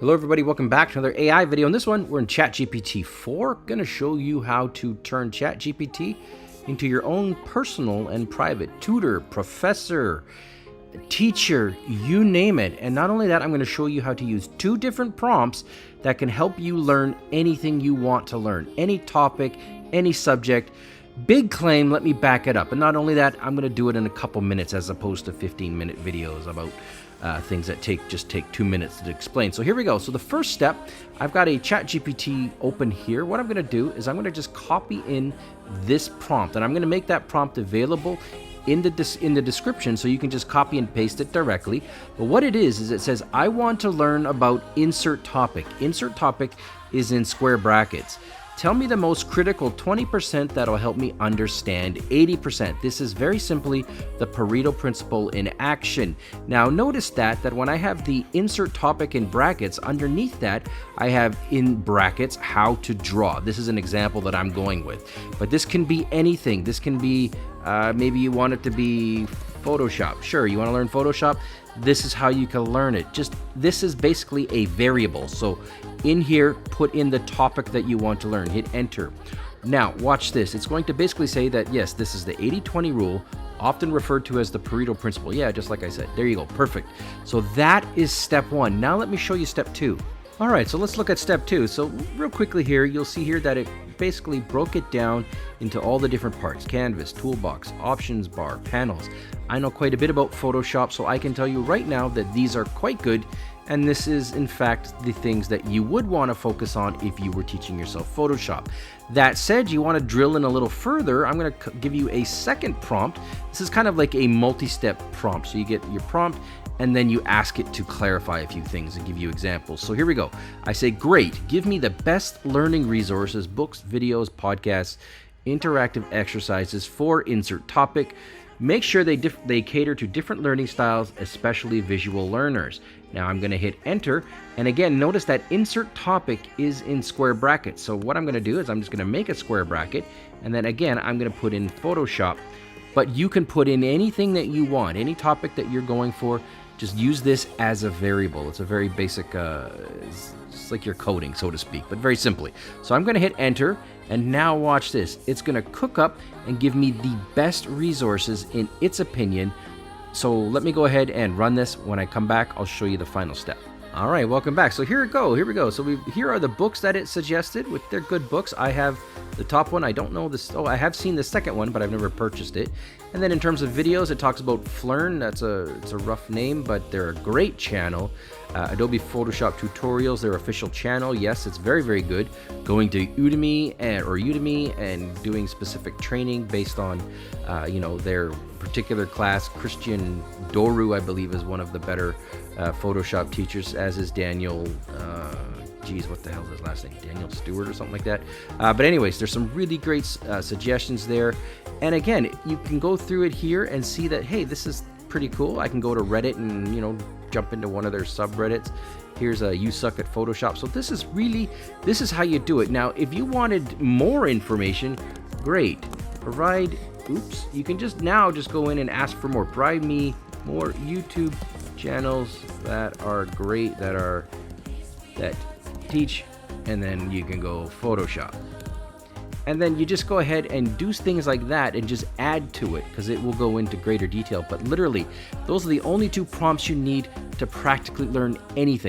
Hello everybody, welcome back to another AI video. In this one, we're in ChatGPT 4. Gonna show you how to turn ChatGPT into your own personal and private tutor, professor, teacher, you name it. And not only that, I'm gonna show you how to use 2 different prompts that can help you learn anything you want to learn, any topic, any subject. Big claim, let me back it up. And not only that, I'm gonna do it in a couple minutes as opposed to 15-minute videos about things that just take 2 minutes to explain. So here we go. So the first step, I've got a ChatGPT open here. What I'm going to do is I'm going to just copy in this prompt, and I'm going to make that prompt available in the description, so you can just copy and paste it directly. But what it is it says, I want to learn about insert topic. Insert topic is in square brackets. Tell me the most critical 20% that'll help me understand 80%. This is very simply the Pareto principle in action. Now notice that when I have the insert topic in brackets, underneath that I have in brackets how to draw. This is an example that I'm going with, but this can be anything. This can be maybe you want it to be Photoshop. Sure, you want to learn Photoshop? This is how you can learn it. This is basically a variable. So in here, put in the topic that you want to learn. Hit enter. Now watch this. It's going to basically say that yes, this is the 80-20 rule, often referred to as the Pareto principle. Yeah, just like I said. There you go. Perfect. So that is step 1. Now let me show you step 2. All right, so let's look at step 2. So real quickly here, you'll see here that it basically broke it down into all the different parts: canvas, toolbox, options bar, panels. I know quite a bit about Photoshop, so I can tell you right now that these are quite good, and this is in fact the things that you would want to focus on if you were teaching yourself Photoshop. That said, you want to drill in a little further. I'm going to give you a second prompt. This is kind of like a multi-step prompt. So you get your prompt, and then you ask it to clarify a few things and give you examples. So here we go. I say, great, give me the best learning resources, books, videos, podcasts, interactive exercises for insert topic. Make sure they cater to different learning styles, especially visual learners. Now I'm going to hit enter, and again, notice that insert topic is in square brackets. So what I'm going to do is I'm just going to make a square bracket, and then again, I'm going to put in Photoshop. But you can put in anything that you want, any topic that you're going for. Just use this as a variable. It's a very basic, it's like your coding, so to speak, but very simply. So I'm going to hit enter, and now watch this. It's going to cook up and give me the best resources in its opinion. So let me go ahead and run this. When I come back, I'll show you the final step. All right, welcome back. So here we go. So here are the books that it suggested, which they're good books. I have the top one. I don't know this. Oh, I have seen the second one, but I've never purchased it. And then in terms of videos, it talks about Flern. It's a rough name, but they're a great channel. Adobe Photoshop tutorials, their official channel. Yes, it's very, very good. Going to Udemy and doing specific training based on, their particular class. Christian Doru, I believe, is one of the better Photoshop teachers, as is Daniel. What the hell is his last name? Daniel Stewart or something like that. But anyways, there's some really great suggestions there. And again, you can go through it here and see that, hey, this is pretty cool. I can go to Reddit and, jump into one of their subreddits. Here's a You Suck at Photoshop. So this is how you do it. Now, if you wanted more information, great. You can just go in and ask for more. Provide me more YouTube channels that are great, that teach, and then you can go Photoshop. And then you just go ahead and do things like that and just add to it, because it will go into greater detail. But literally, those are the only 2 prompts you need to practically learn anything.